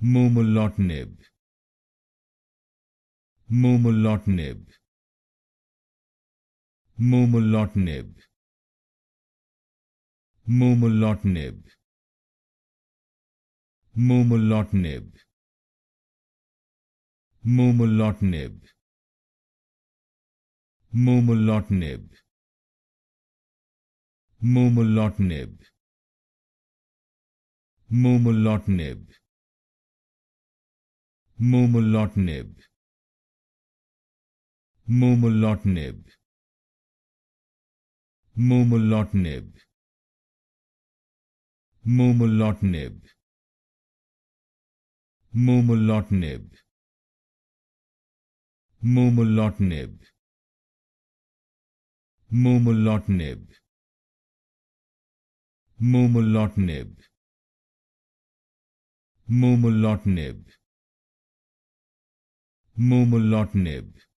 Momelotinib, Momelotinib, Momelotinib, Momelotinib, Momelotinib, Momelotinib, Momelotinib, Momelotinib, Momelotinib, Momelotinib, Momelotinib, Momelotinib, Momelotinib, Momelotinib, Momelotinib, Momelotinib, Momelotinib, Momelotinib, Momelotinib,